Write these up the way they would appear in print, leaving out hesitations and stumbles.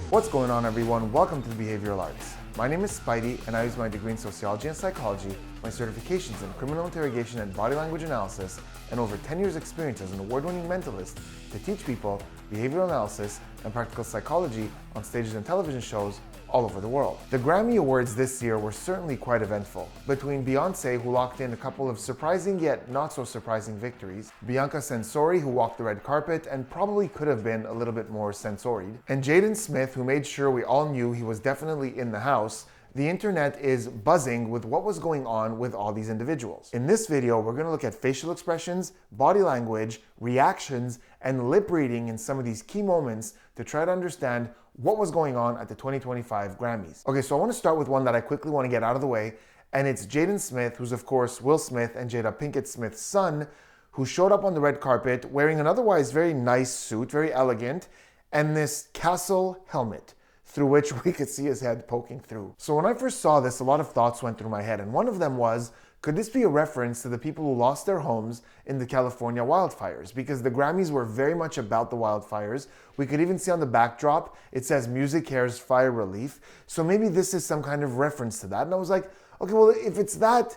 What's going on, everyone? Welcome to the Behavioral Arts. My name is Spidey, and I use my degree in sociology and psychology, my certifications in criminal interrogation and body language analysis, and over 10 years experience as an award-winning mentalist to teach people behavioral analysis and practical psychology on stages and television shows all over the world. The Grammy Awards this year were certainly quite eventful. Between Beyonce, who locked in a couple of surprising yet not so surprising victories, Bianca Censori, who walked the red carpet and probably could have been a little bit more censoried, and Jaden Smith, who made sure we all knew he was definitely in the house, the internet is buzzing with what was going on with all these individuals. In this video, we're going to look at facial expressions, body language, reactions, and lip reading in some of these key moments to try to understand what was going on at the 2025 Grammys. Okay, so I want to start with one that I quickly want to get out of the way, and it's Jaden Smith, who's of course Will Smith and Jada Pinkett Smith's son, who showed up on the red carpet wearing an otherwise very nice suit, very elegant, and this castle helmet, through which we could see his head poking through. So when I first saw this, a lot of thoughts went through my head, and one of them was, could this be a reference to the people who lost their homes in the California wildfires? Because the Grammys were very much about the wildfires. We could even see on the backdrop, it says Music Cares Fire Relief. So maybe this is some kind of reference to that. And I was like, okay, well, if it's that,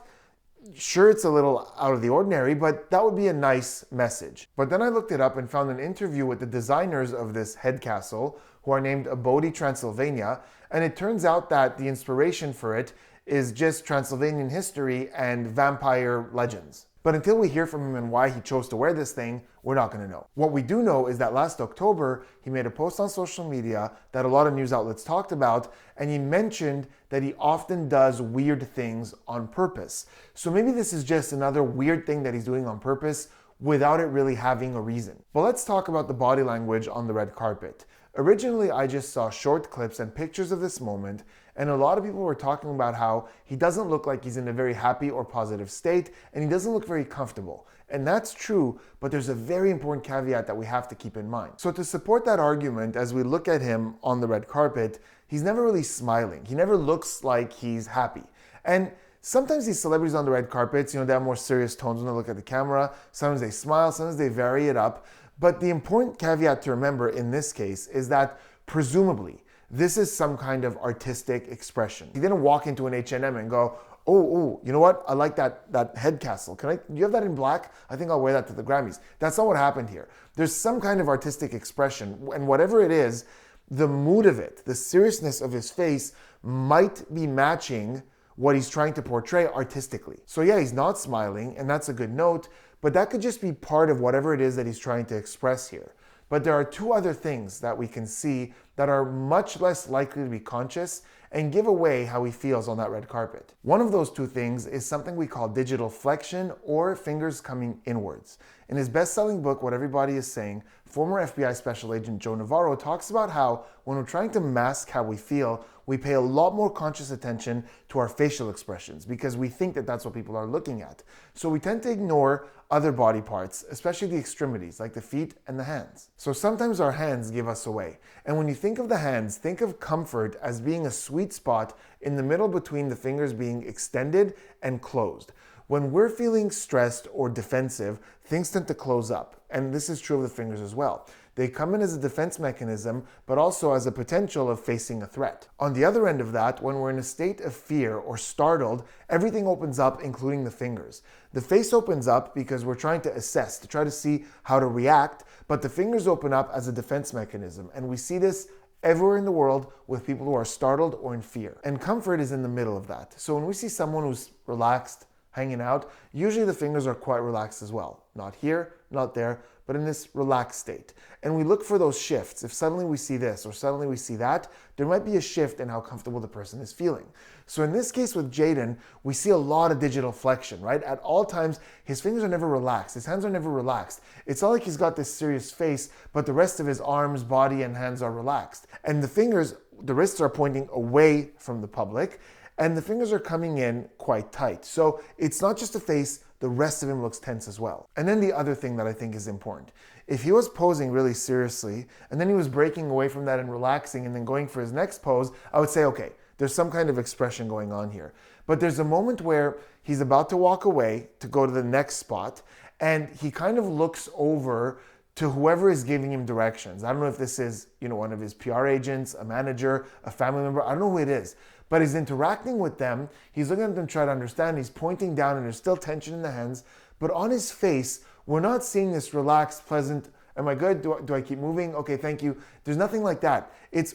sure, it's a little out of the ordinary, but that would be a nice message. But then I looked it up and found an interview with the designers of this head castle, who are named Abode Transylvania, and it turns out that the inspiration for it is just Transylvanian history and vampire legends. But until we hear from him and why he chose to wear this thing, we're not going to know. What we do know is that last October, he made a post on social media that a lot of news outlets talked about, and he mentioned that he often does weird things on purpose. So maybe this is just another weird thing that he's doing on purpose without it really having a reason. But let's talk about the body language on the red carpet. Originally, I just saw short clips and pictures of this moment, and a lot of people were talking about how he doesn't look like he's in a very happy or positive state, and he doesn't look very comfortable. And that's true, but there's a very important caveat that we have to keep in mind. So to support that argument, as we look at him on the red carpet, he's never really smiling. He never looks like he's happy. And sometimes these celebrities on the red carpets, they have more serious tones when they look at the camera. Sometimes they smile, sometimes they vary it up. But the important caveat to remember in this case is that presumably this is some kind of artistic expression. He didn't walk into an H&M and go, oh, you know what? I like that head castle. Do you have that in black? I think I'll wear that to the Grammys. That's not what happened here. There's some kind of artistic expression, and whatever it is, the mood of it, the seriousness of his face might be matching what he's trying to portray artistically. So yeah, he's not smiling, and that's a good note, but that could just be part of whatever it is that he's trying to express here. But there are two other things that we can see that are much less likely to be conscious and give away how he feels on that red carpet. One of those two things is something we call digital flexion, or fingers coming inwards. In his best-selling book, What Everybody Is Saying, former FBI Special Agent Joe Navarro talks about how when we're trying to mask how we feel, we pay a lot more conscious attention to our facial expressions because we think that that's what people are looking at. So we tend to ignore other body parts, especially the extremities, like the feet and the hands. So sometimes our hands give us away. And when you think of the hands, think of comfort as being a sweet spot in the middle between the fingers being extended and closed. When we're feeling stressed or defensive, things tend to close up. And this is true of the fingers as well. They come in as a defense mechanism, but also as a potential of facing a threat. On the other end of that, when we're in a state of fear or startled, everything opens up, including the fingers. The face opens up because we're trying to assess, to try to see how to react, but the fingers open up as a defense mechanism. And we see this everywhere in the world with people who are startled or in fear. And comfort is in the middle of that. So when we see someone who's relaxed, hanging out, usually the fingers are quite relaxed as well. Not here, not there, but in this relaxed state. And we look for those shifts. If suddenly we see this or suddenly we see that, there might be a shift in how comfortable the person is feeling. So in this case with Jaden, we see a lot of digital flexion, right? At all times, his fingers are never relaxed. His hands are never relaxed. It's not like he's got this serious face, but the rest of his arms, body, and hands are relaxed. And the fingers, the wrists are pointing away from the public, and the fingers are coming in quite tight. So it's not just the face, the rest of him looks tense as well. And then the other thing that I think is important, if he was posing really seriously, and then he was breaking away from that and relaxing and then going for his next pose, I would say, okay, There's some kind of expression going on here. But there's a moment where he's about to walk away to go to the next spot, and he kind of looks over to whoever is giving him directions. I don't know if this is, one of his PR agents, a manager, a family member. I don't know who it is. But he's interacting with them. He's looking at them to try to understand. He's pointing down, and there's still tension in the hands. But on his face, we're not seeing this relaxed, pleasant, am I good? Do I keep moving? Okay, thank you. There's nothing like that.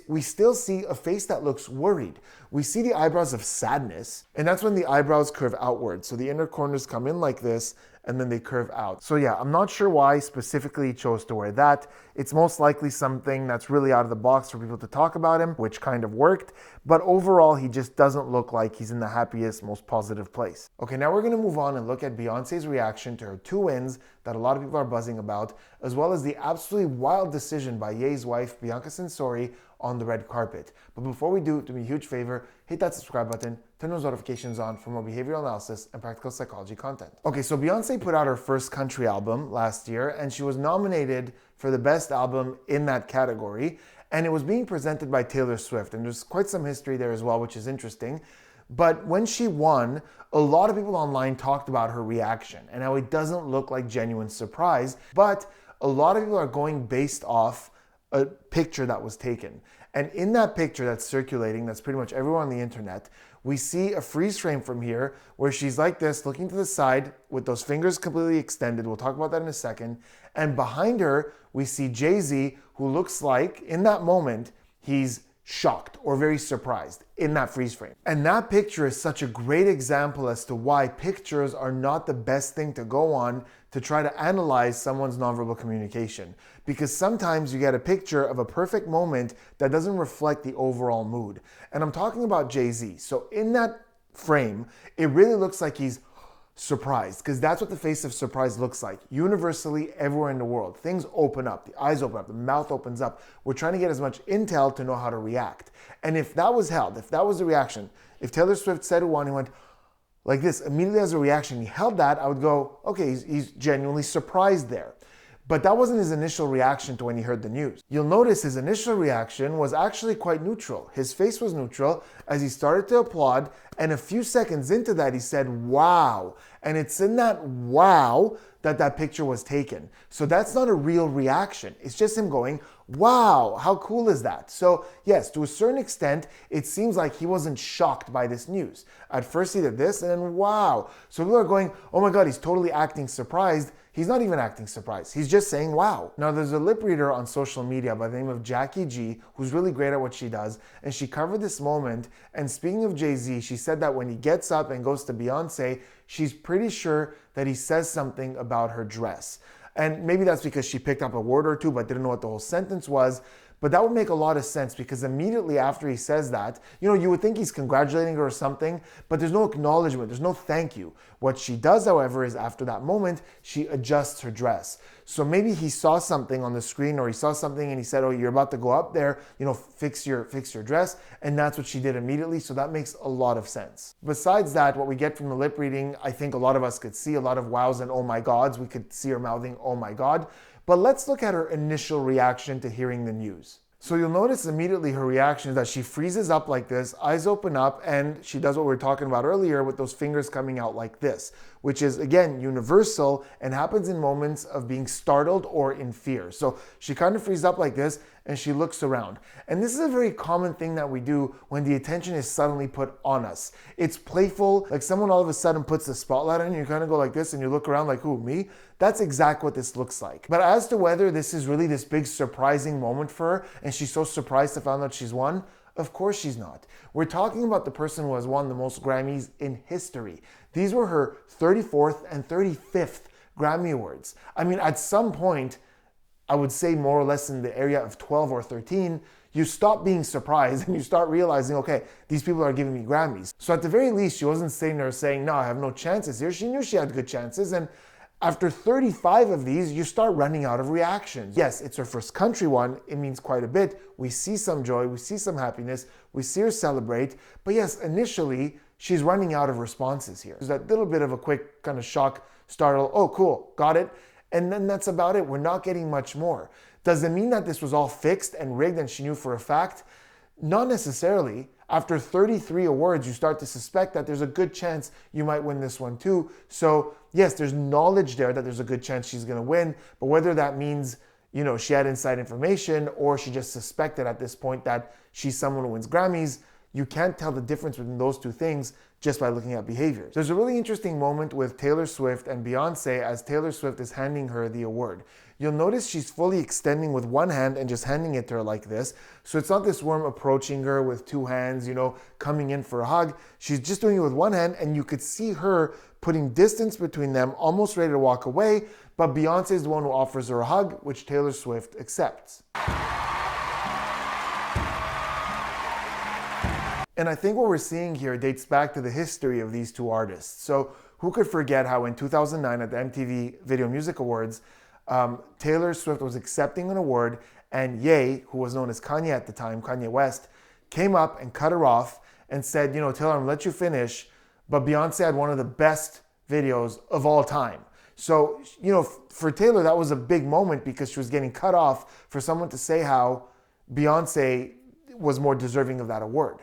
We still see a face that looks worried. We see the eyebrows of sadness, and that's when the eyebrows curve outward. So the inner corners come in like this, and then they curve out. So yeah, I'm not sure why specifically he chose to wear that. It's most likely something that's really out of the box for people to talk about him, which kind of worked. But overall, he just doesn't look like he's in the happiest, most positive place. Okay, now we're gonna move on and look at Beyonce's reaction to her 2 wins that a lot of people are buzzing about, as well as the absolutely wild decision by Ye's wife, Bianca Censori, on the red carpet. But before we do me a huge favor, hit that subscribe button, turn those notifications on for more behavioral analysis and practical psychology content. Okay, so Beyonce put out her first country album last year, and she was nominated for the best album in that category, and it was being presented by Taylor Swift, and there's quite some history there as well, which is interesting. But when she won, a lot of people online talked about her reaction and how it doesn't look like genuine surprise, but a lot of people are going based off a picture that was taken. And in that picture that's circulating, that's pretty much everywhere on the internet, we see a freeze frame from here where she's like this, looking to the side with those fingers completely extended. We'll talk about that in a second. And behind her, we see Jay-Z, who looks like, in that moment, he's shocked or very surprised in that freeze frame. And that picture is such a great example as to why pictures are not the best thing to go on to try to analyze someone's nonverbal communication. Because sometimes you get a picture of a perfect moment that doesn't reflect the overall mood. And I'm talking about Jay-Z. So in that frame, it really looks like he's surprised, because that's what the face of surprise looks like. Universally, everywhere in the world, things open up, the eyes open up, the mouth opens up. We're trying to get as much intel to know how to react. And if that was held, if that was the reaction, if Taylor Swift said one, he went like this, immediately as a reaction, he held that, I would go, okay, he's genuinely surprised there. But that wasn't his initial reaction to when he heard the news. You'll notice his initial reaction was actually quite neutral. His face was neutral as he started to applaud, and a few seconds into that, he said, wow. And it's in that wow that picture was taken. So that's not a real reaction. It's just him going, wow, how cool is that? So yes, to a certain extent, it seems like he wasn't shocked by this news. At first he did this, and then wow. So people are going, oh my God, he's totally acting surprised. He's not even acting surprised. He's just saying, wow. Now, there's a lip reader on social media by the name of Jackie G, who's really great at what she does, and she covered this moment. And speaking of Jay-Z, she said that when he gets up and goes to Beyonce, she's pretty sure that he says something about her dress. And maybe that's because she picked up a word or two, but didn't know what the whole sentence was. But that would make a lot of sense, because immediately after he says that, you would think he's congratulating her or something, but there's no acknowledgement, there's no thank you. What she does, however, is after that moment, she adjusts her dress. So maybe he saw something on the screen, or he saw something and he said, oh, you're about to go up there, fix your dress. And that's what she did immediately. So that makes a lot of sense. Besides that, what we get from the lip reading, I think a lot of us could see a lot of wows and oh my gods. We could see her mouthing, oh my God. But let's look at her initial reaction to hearing the news. So you'll notice immediately her reaction is that she freezes up like this, eyes open up, and she does what we were talking about earlier with those fingers coming out like this, which is, again, universal and happens in moments of being startled or in fear. So she kind of freezes up like this, and she looks around. And this is a very common thing that we do when the attention is suddenly put on us. It's playful, like someone all of a sudden puts the spotlight on you, you kind of go like this, and you look around like, who, me? That's exactly what this looks like. But as to whether this is really this big surprising moment for her, and she's so surprised to find out she's won, of course she's not. We're talking about the person who has won the most Grammys in history. These were her 34th and 35th Grammy Awards. I mean, at some point, I would say more or less in the area of 12 or 13, you stop being surprised and you start realizing, okay, these people are giving me Grammys. So at the very least, she wasn't sitting there saying, no, I have no chances here. She knew she had good chances. And after 35 of these, you start running out of reactions. Yes, it's her first country one. It means quite a bit. We see some joy. We see some happiness. We see her celebrate. But yes, initially, she's running out of responses here. There's that little bit of a quick kind of shock, startle. Oh, cool, got it. And then that's about it. We're not getting much more. Does it mean that this was all fixed and rigged and she knew for a fact? Not necessarily. after 33 awards, you start to suspect that there's a good chance you might win this one too. So yes, there's knowledge there that there's a good chance she's going to win, but whether that means, you know, she had inside information or she just suspected at this point that she's someone who wins Grammys, you can't tell the difference between those two things just by looking at behaviors. There's a really interesting moment with Taylor Swift and Beyonce as Taylor Swift is handing her the award. You'll notice she's fully extending with one hand and just handing it to her like this. So it's not this worm approaching her with two hands, you know, coming in for a hug. She's just doing it with one hand, and you could see her putting distance between them, almost ready to walk away, but Beyonce is the one who offers her a hug, which Taylor Swift accepts. And I think what we're seeing here dates back to the history of these two artists. So who could forget how in 2009 at the MTV Video Music Awards, Taylor Swift was accepting an award, and Ye, who was known as Kanye at the time, Kanye West, came up and cut her off and said, you know, Taylor, I'm gonna let you finish, but Beyonce had one of the best videos of all time. So, you know, for Taylor, that was a big moment because she was getting cut off for someone to say how Beyonce was more deserving of that award.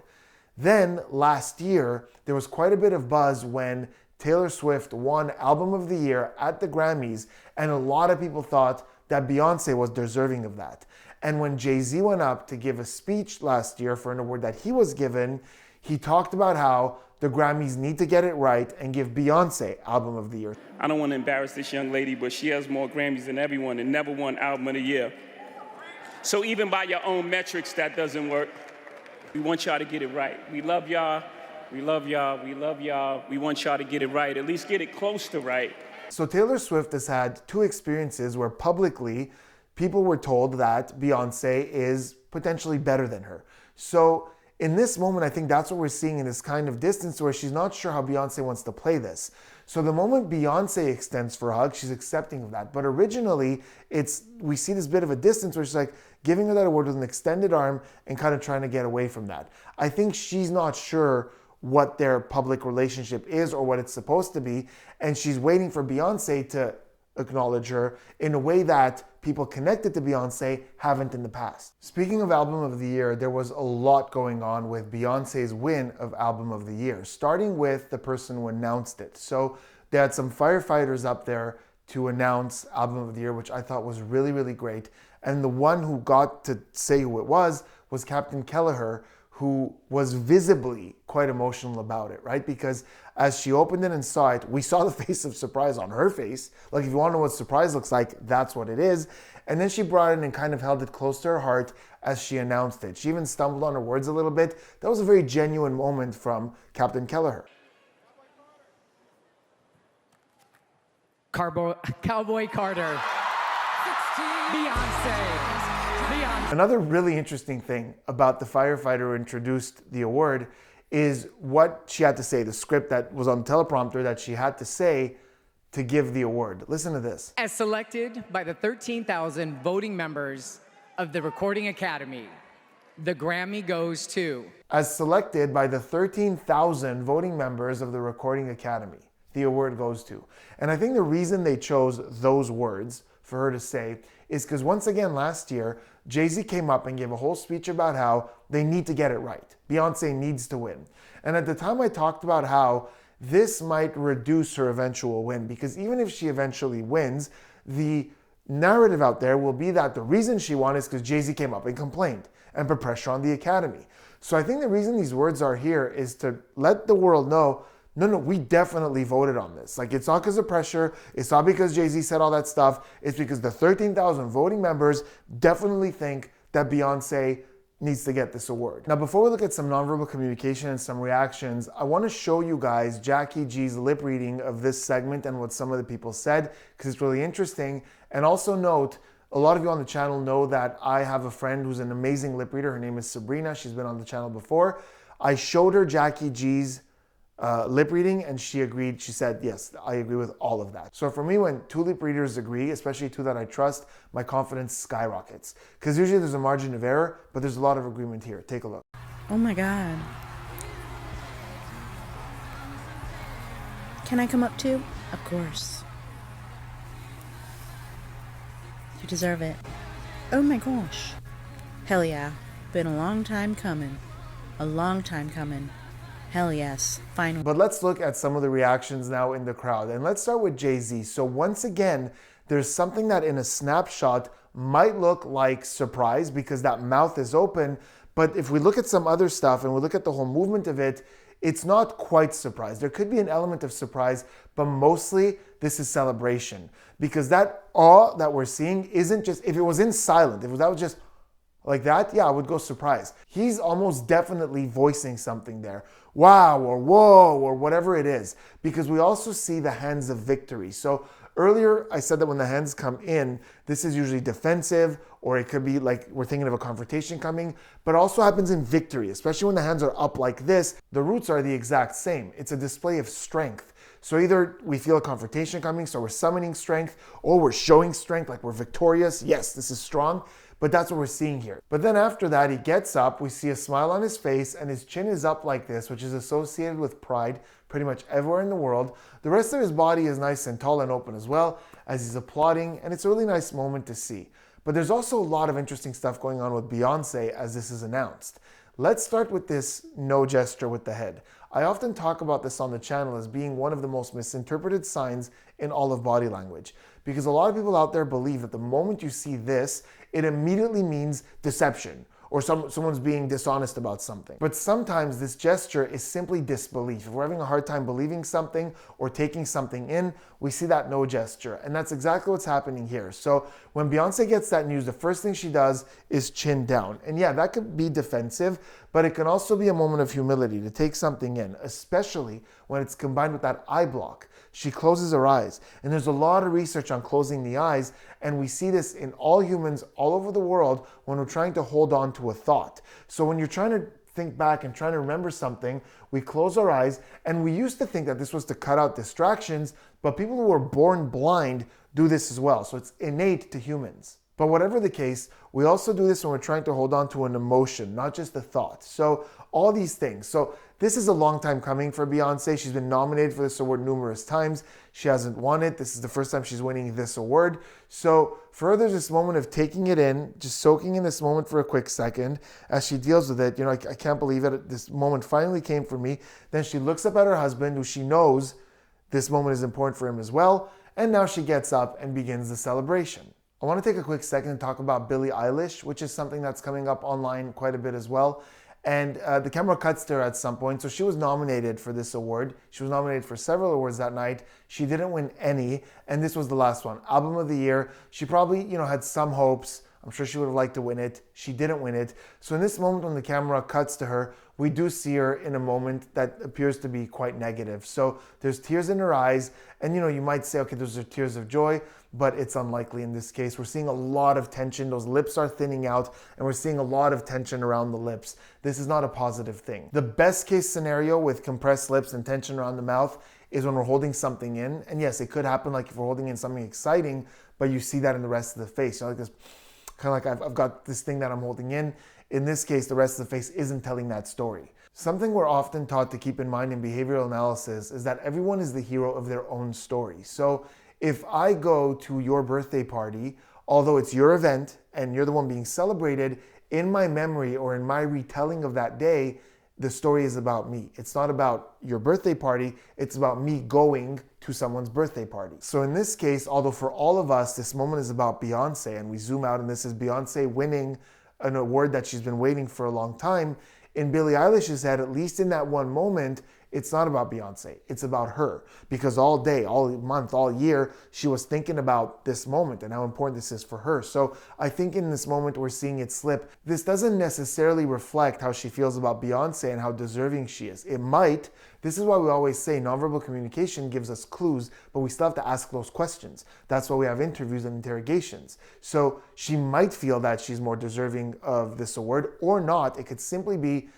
Then last year, there was quite a bit of buzz when Taylor Swift won Album of the Year at the Grammys, and a lot of people thought that Beyonce was deserving of that. And when Jay-Z went up to give a speech last year for an award that he was given, he talked about how the Grammys need to get it right and give Beyonce Album of the Year. I don't want to embarrass this young lady, but she has more Grammys than everyone and never won Album of the Year. So even by your own metrics, that doesn't work. We want y'all to get it right. We love y'all. We love y'all. We love y'all. We want y'all to get it right. At least get it close to right. So Taylor Swift has had two experiences where publicly people were told that Beyonce is potentially better than her. So in this moment, I think that's what we're seeing in this kind of distance where she's not sure how Beyonce wants to play this. So the moment Beyonce extends for a hug, she's accepting of that. But originally, we see this bit of a distance where she's like giving her that award with an extended arm and kind of trying to get away from that. I think she's not sure what their public relationship is or what it's supposed to be. And she's waiting for Beyonce to acknowledge her in a way that people connected to Beyonce haven't in the past. Speaking of Album of the Year, there was a lot going on with Beyonce's win of Album of the Year, starting with the person who announced it. So they had some firefighters up there to announce Album of the Year, which I thought was really, really great. And the one who got to say who it was Captain Kelleher, who was visibly quite emotional about it, right? Because as she opened it and saw it, we saw the face of surprise on her face. Like, if you want to know what surprise looks like, that's what it is. And then she brought it and kind of held it close to her heart as she announced it. She even stumbled on her words a little bit. That was a very genuine moment from Captain Kelleher. Cowboy Carter. Beyonce. Another really interesting thing about the firefighter who introduced the award is what she had to say, the script that was on the teleprompter that she had to say to give the award. Listen to this. As selected by the 13,000 voting members of the Recording Academy, the Grammy goes to... As selected by the 13,000 voting members of the Recording Academy, the award goes to. And I think the reason they chose those words for her to say is because once again last year, Jay-Z came up and gave a whole speech about how they need to get it right. Beyonce needs to win. And at the time I talked about how this might reduce her eventual win, because even if she eventually wins, the narrative out there will be that the reason she won is because Jay-Z came up and complained and put pressure on the Academy. So I think the reason these words are here is to let the world know, no, we definitely voted on this. Like, it's not because of pressure. It's not because Jay-Z said all that stuff. It's because the 13,000 voting members definitely think that Beyonce needs to get this award. Now, before we look at some nonverbal communication and some reactions, I want to show you guys Jackie G's lip reading of this segment and what some of the people said, because it's really interesting. And also note, a lot of you on the channel know that I have a friend who's an amazing lip reader. Her name is Sabrina. She's been on the channel before. I showed her Jackie G's lip reading and she agreed. She said, yes, I agree with all of that. So for me, when two lip readers agree, especially two that I trust, my confidence skyrockets. Because usually there's a margin of error, but there's a lot of agreement here. Take a look. Oh my God. Can I come up too? Of course. You deserve it. Oh my gosh. Hell yeah. Been a long time coming. A long time coming. Hell yes. Finally. But let's look at some of the reactions now in the crowd. And let's start with Jay-Z. So once again, there's something that in a snapshot might look like surprise because that mouth is open. But if we look at some other stuff and we look at the whole movement of it, it's not quite surprise. There could be an element of surprise, but mostly this is celebration. Because that awe that we're seeing isn't just, if it was in silent, if that was just like that, yeah, I would go surprise. He's almost definitely voicing something there. Wow, or whoa, or whatever it is. Because we also see the hands of victory. So earlier, I said that when the hands come in, this is usually defensive, or it could be like we're thinking of a confrontation coming, but also happens in victory, especially when the hands are up like this. The roots are the exact same. It's a display of strength. So either we feel a confrontation coming, so we're summoning strength, or we're showing strength, like we're victorious. Yes, this is strong, but that's what we're seeing here. But then after that, he gets up, we see a smile on his face, and his chin is up like this, which is associated with pride pretty much everywhere in the world. The rest of his body is nice and tall and open as well, as he's applauding, and it's a really nice moment to see. But there's also a lot of interesting stuff going on with Beyonce as this is announced. Let's start with this no gesture with the head. I often talk about this on the channel as being one of the most misinterpreted signs in all of body language. Because a lot of people out there believe that the moment you see this, it immediately means deception or someone's being dishonest about something. But sometimes this gesture is simply disbelief. If we're having a hard time believing something or taking something in, we see that no gesture. And that's exactly what's happening here. So when Beyonce gets that news, the first thing she does is chin down. And yeah, that could be defensive, but it can also be a moment of humility to take something in, especially when it's combined with that eye block. She closes her eyes. And there's a lot of research on closing the eyes, and we see this in all humans all over the world when we're trying to hold on to a thought. So when you're trying to think back and trying to remember something, we close our eyes, and we used to think that this was to cut out distractions, but people who are born blind do this as well. So it's innate to humans. But whatever the case, we also do this when we're trying to hold on to an emotion, not just a thought. So all these things. So this is a long time coming for Beyonce. She's been nominated for this award numerous times. She hasn't won it. This is the first time she's winning this award. So for her, there's this moment of taking it in, just soaking in this moment for a quick second as she deals with it. You know, I can't believe it. This moment finally came for me. Then she looks up at her husband, who she knows this moment is important for him as well. And now she gets up and begins the celebration. I want to take a quick second and talk about Billie Eilish, which is something that's coming up online quite a bit as well. And the camera cuts to her at some point. So she was nominated for this award. She was nominated for several awards that night. She didn't win any. And this was the last one. Album of the Year. She probably, had some hopes. I'm sure she would have liked to win it. She didn't win it. So in this moment when the camera cuts to her, we do see her in a moment that appears to be quite negative. So there's tears in her eyes. And you might say, okay, those are tears of joy, but it's unlikely in this case. We're seeing a lot of tension. Those lips are thinning out, and we're seeing a lot of tension around the lips. This is not a positive thing. The best case scenario with compressed lips and tension around the mouth is when we're holding something in. And yes, it could happen like if we're holding in something exciting, but you see that in the rest of the face. Like this, kind of like I've got this thing that I'm holding in. In this case, the rest of the face isn't telling that story. Something we're often taught to keep in mind in behavioral analysis is that everyone is the hero of their own story. So if I go to your birthday party, although it's your event and you're the one being celebrated, in my memory or in my retelling of that day, the story is about me. It's not about your birthday party, it's about me going to someone's birthday party. So in this case, although for all of us, this moment is about Beyonce, and we zoom out and this is Beyonce winning an award that she's been waiting for a long time, in Billie Eilish's head, at least in that one moment, it's not about Beyonce, it's about her. Because all day, all month, all year, she was thinking about this moment and how important this is for her. So I think in this moment we're seeing it slip. This doesn't necessarily reflect how she feels about Beyonce and how deserving she is. It might. This is why we always say nonverbal communication gives us clues, but we still have to ask those questions. That's why we have interviews and interrogations. So she might feel that she's more deserving of this award or not. It could simply be,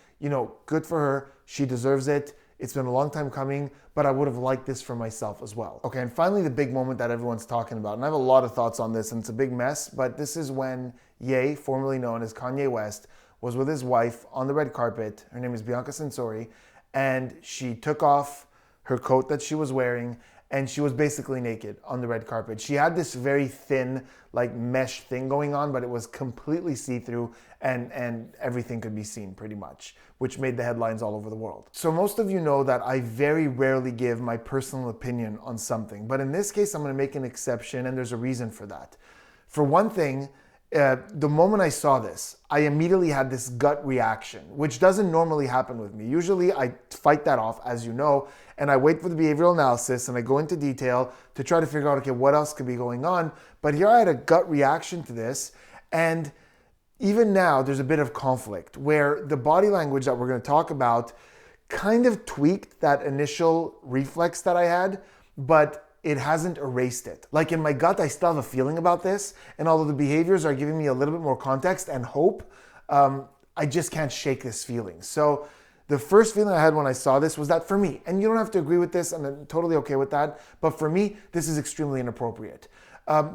good for her. She deserves it. It's been a long time coming, but I would have liked this for myself as well. Okay, and finally the big moment that everyone's talking about, and I have a lot of thoughts on this, and it's a big mess, but this is when Ye, formerly known as Kanye West, was with his wife on the red carpet. Her name is Bianca Censori, and she took off her coat that she was wearing, and she was basically naked on the red carpet. She had this very thin, like mesh thing going on, but it was completely see-through and everything could be seen pretty much, which made the headlines all over the world. So most of you know that I very rarely give my personal opinion on something, but in this case, I'm gonna make an exception, and there's a reason for that. For one thing, the moment I saw this, I immediately had this gut reaction, which doesn't normally happen with me. Usually I fight that off, as you know, and I wait for the behavioral analysis and I go into detail to try to figure out, okay, what else could be going on? But here I had a gut reaction to this, and even now there's a bit of conflict where the body language that we're going to talk about kind of tweaked that initial reflex that I had, but it hasn't erased it. Like in my gut, I still have a feeling about this, and although the behaviors are giving me a little bit more context and hope, I just can't shake this feeling. So the first feeling I had when I saw this was that for me, and you don't have to agree with this, and I'm totally okay with that, but for me, this is extremely inappropriate.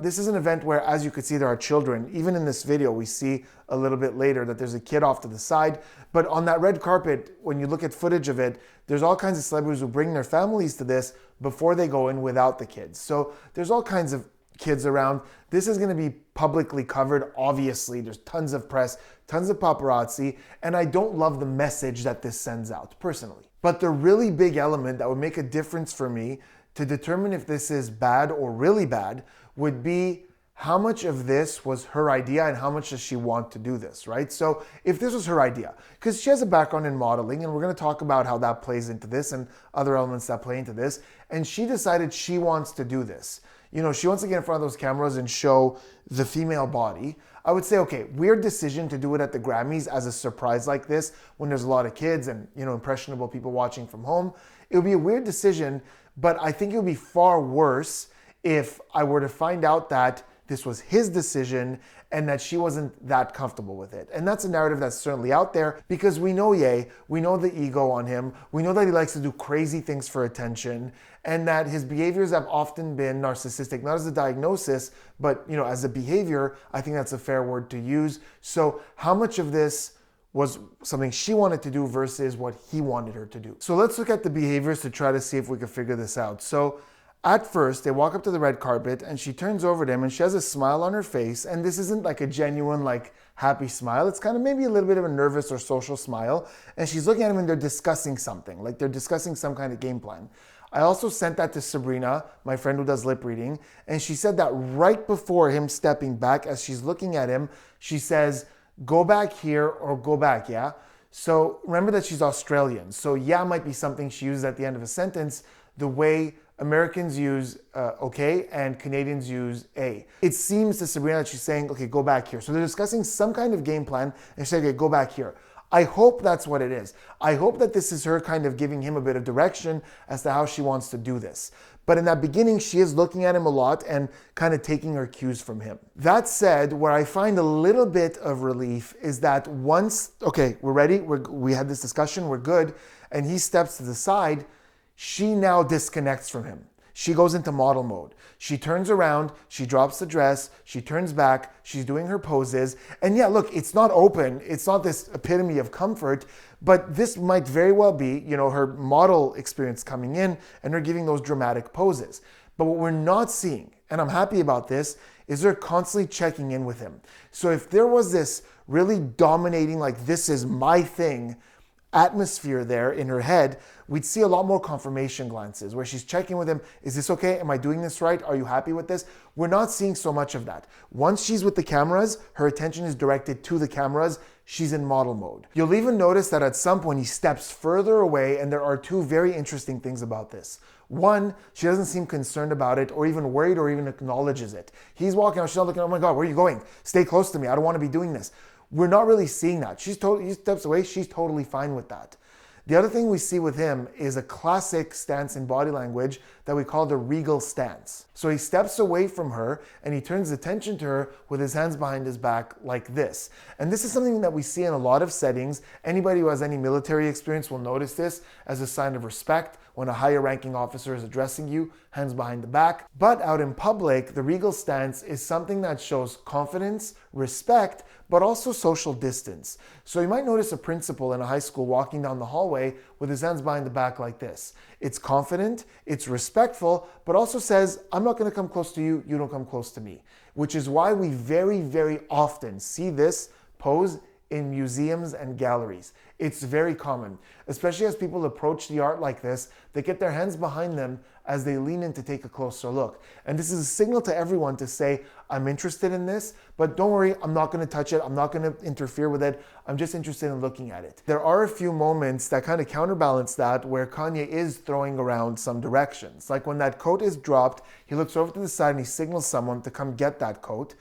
This is an event where, as you can see, there are children. Even in this video, we see a little bit later that there's a kid off to the side. But on that red carpet, when you look at footage of it, there's all kinds of celebrities who bring their families to this before they go in without the kids. So there's all kinds of kids around. This is going to be publicly covered. Obviously, there's tons of press, tons of paparazzi, and I don't love the message that this sends out, personally. But the really big element that would make a difference for me to determine if this is bad or really bad would be how much of this was her idea and how much does she want to do this, right? So if this was her idea, because she has a background in modeling, and we're going to talk about how that plays into this and other elements that play into this, and she decided she wants to do this. You know, she wants to get in front of those cameras and show the female body. I would say, okay, weird decision to do it at the Grammys as a surprise like this when there's a lot of kids and, you know, impressionable people watching from home. It would be a weird decision, but I think it would be far worse if I were to find out that this was his decision and that she wasn't that comfortable with it. And that's a narrative that's certainly out there because we know Ye, we know the ego on him, we know that he likes to do crazy things for attention, and that his behaviors have often been narcissistic, not as a diagnosis, but you know, as a behavior. I think that's a fair word to use. So how much of this was something she wanted to do versus what he wanted her to do? So let's look at the behaviors to try to see if we can figure this out. So at first, they walk up to the red carpet and she turns over to him and she has a smile on her face. And this isn't like a genuine, like happy smile. It's kind of maybe a little bit of a nervous or social smile. And she's looking at him and they're discussing something, like they're discussing some kind of game plan. I also sent that to Sabrina, my friend who does lip reading. And she said that right before him stepping back, as she's looking at him, she says, "Go back here," or "Go back, yeah?" So remember that she's Australian. So yeah might be something she uses at the end of a sentence, the way Americans use okay and Canadians use a. It seems to Sabrina that she's saying, okay, go back here. So they're discussing some kind of game plan and she's saying, okay, go back here. I hope that's what it is. I hope that this is her kind of giving him a bit of direction as to how she wants to do this. But in that beginning, she is looking at him a lot and kind of taking her cues from him. That said, where I find a little bit of relief is that once, okay, we're ready, we had this discussion, we're good, and he steps to the side, she now disconnects from him. She goes into model mode. She turns around, she drops the dress, she turns back, she's doing her poses. And yeah, look, it's not open. It's not this epitome of comfort, but this might very well be, you know, her model experience coming in and her giving those dramatic poses. But what we're not seeing, and I'm happy about this, is her constantly checking in with him. So if there was this really dominating, like this is my thing, atmosphere there in her head, we'd see a lot more confirmation glances where she's checking with him. Is this okay? Am I doing this right? Are you happy with this? We're not seeing so much of that. Once she's with the cameras, her attention is directed to the cameras. She's in model mode. You'll even notice that at some point he steps further away, and there are two very interesting things about this. One, she doesn't seem concerned about it or even worried or even acknowledges it. He's walking out, she's not looking, oh my God, where are you going? Stay close to me. I don't want to be doing this. We're not really seeing that. He steps away, she's totally fine with that. The other thing we see with him is a classic stance in body language that we call the regal stance. So he steps away from her and he turns attention to her with his hands behind his back like this. And this is something that we see in a lot of settings. Anybody who has any military experience will notice this as a sign of respect. when a higher ranking officer is addressing you, hands behind the back. But out in public, the regal stance is something that shows confidence, respect, but also social distance. So you might notice a principal in a high school walking down the hallway with his hands behind the back like this. It's confident, it's respectful, but also says, I'm not gonna come close to you, you don't come close to me. Which is why we very, very often see this pose in museums and galleries. It's very common, especially as people approach the art like this, they get their hands behind them as they lean in to take a closer look. And this is a signal to everyone to say, I'm interested in this, but don't worry, I'm not gonna touch it, I'm not gonna interfere with it, I'm just interested in looking at it. There are a few moments that kind of counterbalance that where Kanye is throwing around some directions. Like when that coat is dropped, he looks over to the side and he signals someone to come get that coat.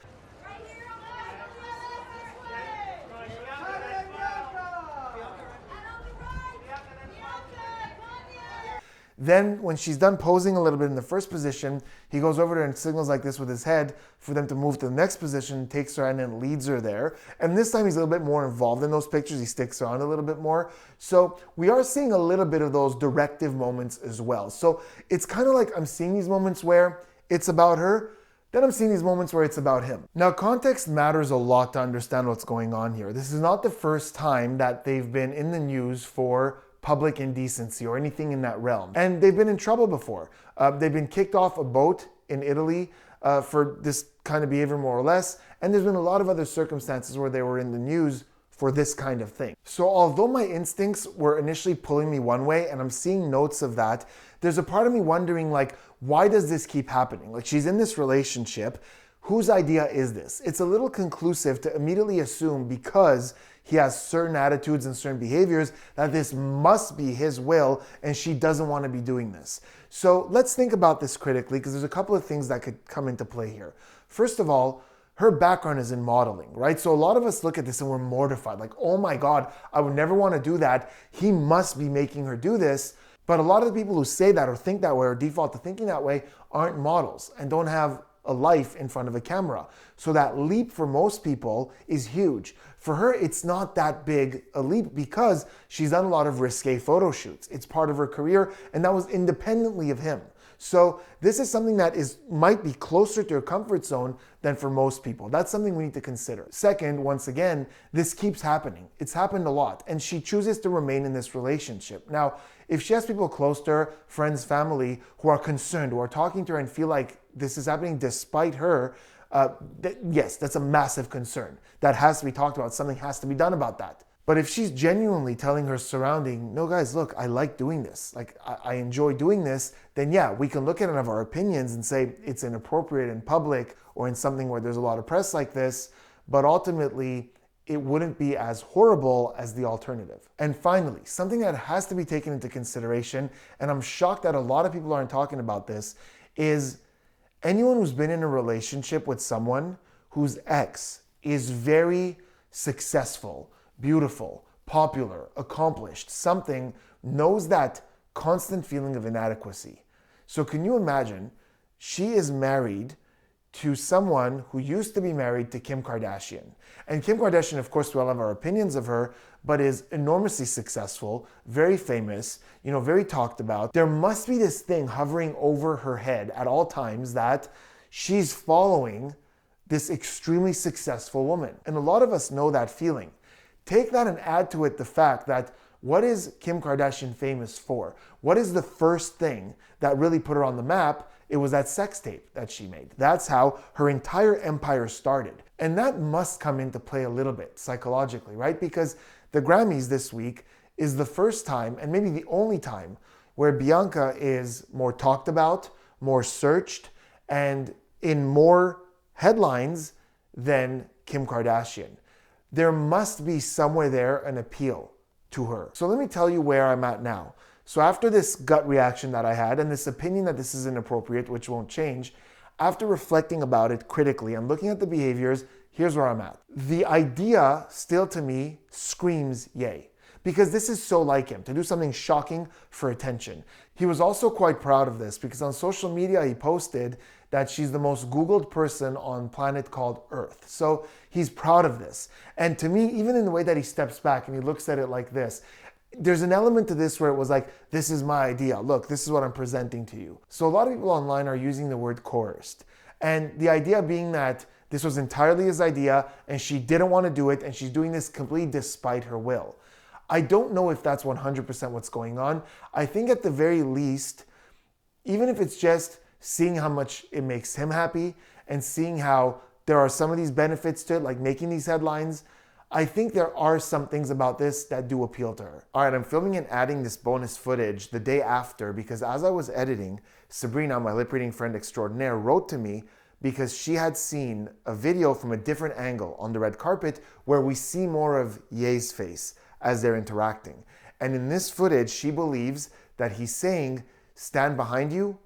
Then when she's done posing a little bit in the first position, he goes over to her and signals like this with his head for them to move to the next position, takes her hand and leads her there. And this time he's a little bit more involved in those pictures. He sticks around a little bit more. So we are seeing a little bit of those directive moments as well. So it's kind of like I'm seeing these moments where it's about her, then I'm seeing these moments where it's about him. Now, context matters a lot to understand what's going on here. This is not the first time that they've been in the news for public indecency or anything in that realm. And they've been in trouble before. They've been kicked off a boat in Italy for this kind of behavior more or less. And there's been a lot of other circumstances where they were in the news for this kind of thing. So although my instincts were initially pulling me one way and I'm seeing notes of that, there's a part of me wondering like, why does this keep happening? Like she's in this relationship, whose idea is this? It's a little conclusive to immediately assume because he has certain attitudes and certain behaviors that this must be his will and she doesn't want to be doing this. So let's think about this critically because there's a couple of things that could come into play here. First of all, her background is in modeling, right? So a lot of us look at this and we're mortified, like, oh my God, I would never want to do that. He must be making her do this. But a lot of the people who say that or think that way or default to thinking that way aren't models and don't have a life in front of a camera. So that leap for most people is huge. For her, it's not that big a leap because she's done a lot of risque photo shoots. It's part of her career and that was independently of him. So this is something that might be closer to her comfort zone than for most people. That's something we need to consider. Second, once again, this keeps happening. It's happened a lot and she chooses to remain in this relationship. Now, if she has people close to her, friends, family, who are concerned, who are talking to her and feel like this is happening despite her, yes, that's a massive concern. That has to be talked about. Something has to be done about that. But if she's genuinely telling her surrounding, no guys, look, I like doing this. Like I enjoy doing this, then yeah, we can look at it and have our opinions and say it's inappropriate in public or in something where there's a lot of press like this. But ultimately, it wouldn't be as horrible as the alternative. And finally, something that has to be taken into consideration, and I'm shocked that a lot of people aren't talking about this, is anyone who's been in a relationship with someone whose ex is very successful, beautiful, popular, accomplished, something, knows that constant feeling of inadequacy. So can you imagine, she is married to someone who used to be married to Kim Kardashian. And Kim Kardashian, of course, we all have our opinions of her, but is enormously successful, very famous, very talked about. There must be this thing hovering over her head at all times that she's following this extremely successful woman. And a lot of us know that feeling. Take that and add to it the fact that what is Kim Kardashian famous for? What is the first thing that really put her on the map? It was that sex tape that she made. That's how her entire empire started. And that must come into play a little bit psychologically, right? Because the Grammys this week is the first time, and maybe the only time, where Bianca is more talked about, more searched, and in more headlines than Kim Kardashian. There must be somewhere there an appeal to her. So let me tell you where I'm at now. So after this gut reaction that I had and this opinion that this is inappropriate, which won't change, after reflecting about it critically and looking at the behaviors, here's where I'm at. The idea still to me screams yay. Because this is so like him, to do something shocking for attention. He was also quite proud of this because on social media he posted that she's the most Googled person on planet called Earth. So he's proud of this. And to me, even in the way that he steps back and he looks at it like this, there's an element to this where it was like, this is my idea. Look, this is what I'm presenting to you. So a lot of people online are using the word coerced. And the idea being that this was entirely his idea and she didn't want to do it and she's doing this completely despite her will. I don't know if that's 100% what's going on. I think at the very least, even if it's just seeing how much it makes him happy and seeing how there are some of these benefits to it, like making these headlines, I think there are some things about this that do appeal to her. All right, I'm filming and adding this bonus footage the day after because as I was editing, Sabrina, my lip reading friend extraordinaire, wrote to me because she had seen a video from a different angle on the red carpet where we see more of Ye's face as they're interacting. And in this footage, she believes that he's saying, stand behind you,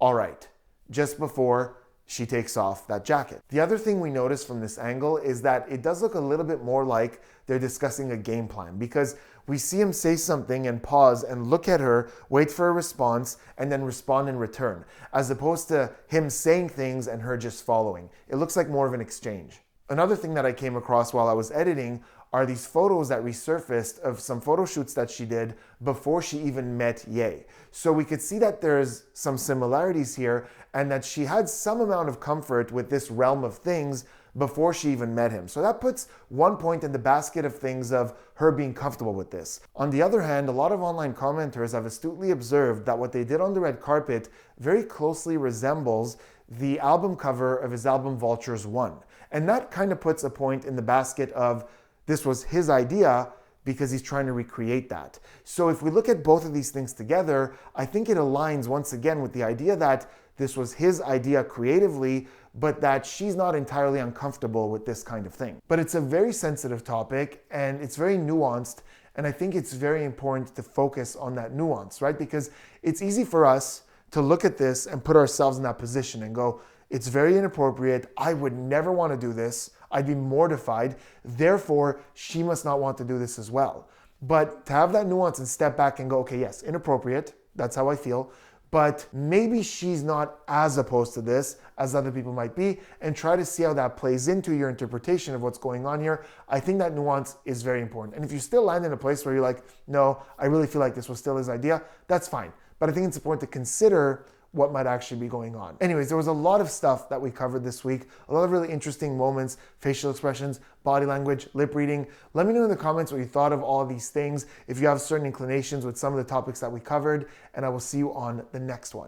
all right, just before she takes off that jacket. The other thing we notice from this angle is that it does look a little bit more like they're discussing a game plan because we see him say something and pause and look at her, wait for a response, and then respond in return, as opposed to him saying things and her just following. It looks like more of an exchange. Another thing that I came across while I was editing are these photos that resurfaced of some photo shoots that she did before she even met Ye. So we could see that there's some similarities here and that she had some amount of comfort with this realm of things before she even met him. So that puts one point in the basket of things of her being comfortable with this. On the other hand, a lot of online commenters have astutely observed that what they did on the red carpet very closely resembles the album cover of his album Vultures 1. And that kind of puts a point in the basket of this was his idea because he's trying to recreate that. So if we look at both of these things together, I think it aligns once again with the idea that this was his idea creatively, but that she's not entirely uncomfortable with this kind of thing. But it's a very sensitive topic and it's very nuanced. And I think it's very important to focus on that nuance, right? Because it's easy for us to look at this and put ourselves in that position and go, it's very inappropriate. I would never want to do this. I'd be mortified. Therefore, she must not want to do this as well. But to have that nuance and step back and go, okay, yes, inappropriate. That's how I feel. But maybe she's not as opposed to this as other people might be, and try to see how that plays into your interpretation of what's going on here. I think that nuance is very important. And if you still land in a place where you're like, no, I really feel like this was still his idea, that's fine. But I think it's important to consider what might actually be going on. Anyways, there was a lot of stuff that we covered this week, a lot of really interesting moments, facial expressions, body language, lip reading. Let me know in the comments what you thought of all of these things, if you have certain inclinations with some of the topics that we covered, and I will see you on the next one.